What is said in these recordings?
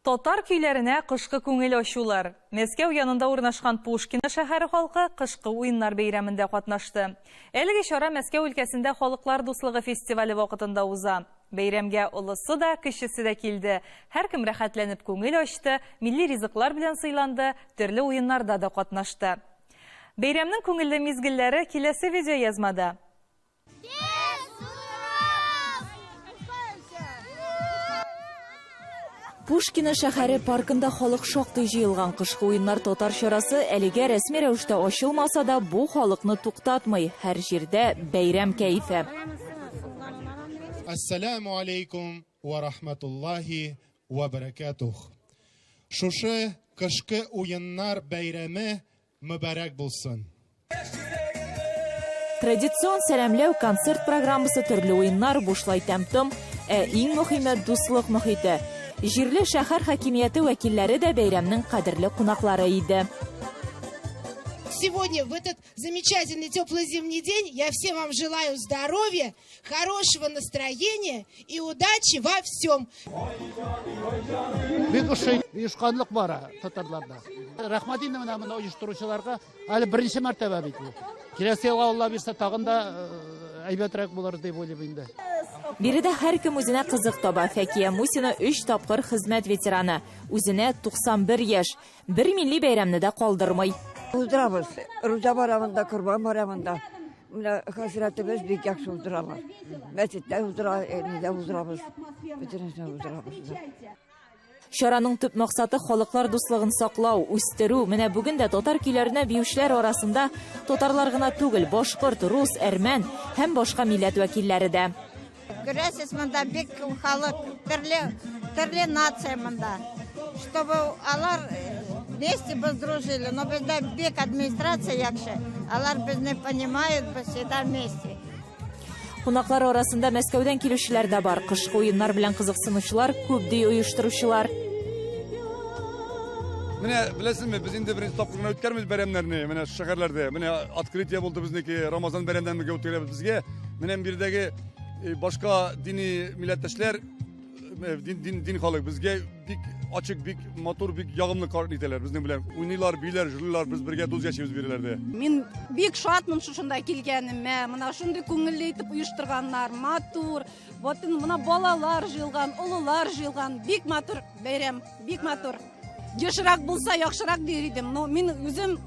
Татар көйләренә кышкы күңел ачулар. Мәскәү янында урнашкан Пушкина шәһәре халкы кышкы уеннар бәйрәмендә катнашты. Әлеге чара Мәскәү өлкәсендә Халыклар дуслыгы фестивале вакытында уза. Бәйрәмгә олысы да, кечесе дә килде. Һәркем рәхәтләнеп күңел ачты, милли ризыклар белән сыйланды, төрле уеннарда да катнашты. Бәйрәмнең күңелле мизгелләре киләсе видеоязмада. Пушкина шәһәре паркында халык шактый җыелган. Кышкы уеннар татар чарасы әлегә рәсми рәвештә ачылмаса да, бу халыкны туктатмый. Һәр җирдә бәйрәм кәефе. Ассаламу алейкум ва рахматуллахи ва баракатух. Шушы кышкы уеннар бәйрәме мөбарәк булсын. Традицион сәламләү концерт программасы, төрле уеннар, бушлай тәм-том, иң мөһиме дуслык мөхите. Җирле шәһәр хакимияте вәкилләре дә бәйрәмнең кадерле кунаклары иде. Сегодня, в этот замечательный теплый зимний день, я всем вам желаю здоровья, хорошего настроения и удачи во всем. Uyuşkanlık var Tatarlarda. Rahmetine menamına uyuşturucularga hali birinci mertebe bitti. Kilesi yılga Allah birse tağında aybetrek bulur diye böyle bindi. Биредә һәркем үзенә кызык таба. Фәкия Мусина 3 тапкыр хезмәт ветераны. Үзенә 91 яшь. Бер милли бәйрәмне дә калдырмый. Уздырабыз. Руза барамында, Курбан барамында. Менә хәзрәтебез бик яхшы уздыралар. Мәчеттә уздырабыз. Бөтенесе уздырабыз. Чараның төп максаты халыклар дуслыгын саклау, үстерү. Менә бүген дә татар көйләренә биючеләр арасында татарлар гына түгел, башкорт, рус, әрмән һәм башка милләт вәкилләре дә. Көрәсез монда бик халык, төрле нация монда. Чтобы алар вместе без дружили, но бездә бик администрация яхшы. Алар безне понимают, без всегда вместе. Кунаклар арасында Мәскәүдән килүчеләр дә бар. Кышкы уеннар белән кызыксынучылар күп ди оештыручылар. Менә беләсезме, без инде беренче тапкыр үткәрмибез бәйрәмнәрне, менә шәһәрләрдә. Менә открытие булды безнеке, Рамазан бәйрәмнән бергә үткәрәбез безгә. Менә биредәге башка дини милләттәшләр, дин халык безгә бик ачык, бик матур, бик ягымлы каршы итәләр. Безнең белән уйныйлар, биләр, җырлыйлар, без бергә дуз яшибез бирәләрдә. Мин бик шатмын шушында килгәнемә. Менә шундый күңелле итеп оештырганнар, матур. Вот менә балалар җыелган, улылар җыелган, бик матур бәйрәм, бик матур. Ешрак булса яхшырак дир идем. Но мин үзем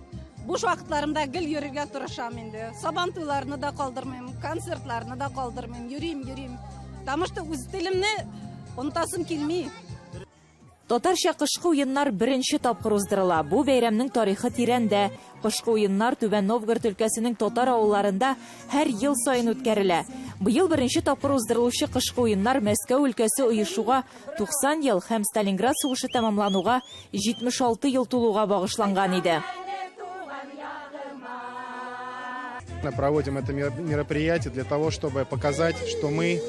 буш вакытларымда гел йөрергә тырышам инде. Сабан туйларны да калдырмыйм, концертларны да калдырмыйм, йөрим. Потому что үз телемне онтасым килми. Татарча кышкы уеннар беренче тапкыр уздырыла. Бу бәйрәмнең тарихы тирәндә. Кышкы уеннар Түбән Новгород өлкәсенең татар авылларында һәр ел сайын үткәрелә. Быел беренче тапкыр уздырылучы кышкы уеннар Мәскәү өлкәсе оешуга 90 ел һәм Сталинград сугышы тәмамлануга 76 ел тулуга багышланган иде. Проводим это мероприятие для того, чтобы показать, что мы,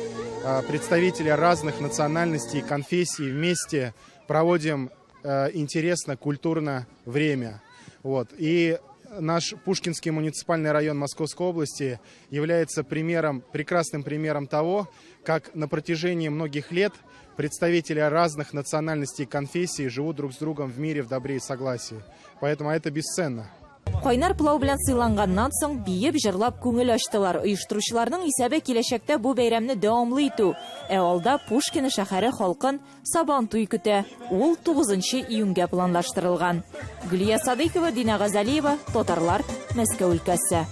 представители разных национальностей и конфессий, вместе проводим интересно, культурно время. Вот. И наш Пушкинский муниципальный район Московской области является прекрасным примером того, как на протяжении многих лет представители разных национальностей и конфессий живут друг с другом в мире, в добре и согласии. Поэтому это бесценно. Кайнар пылау белән сыйланганнан соң биеп җырлап күңел ачтылар. Оештыручыларның исәбе киләчәктә бу бәйрәмне дәвамлы итү. Алда Пушкина шәһәре халкын Сабан туй көтә. Ул 9 июньгә планлаштырылган. Гөлия Садыйкова, Дина Газалиева, Татарлар, Мәскәү өлкәсе.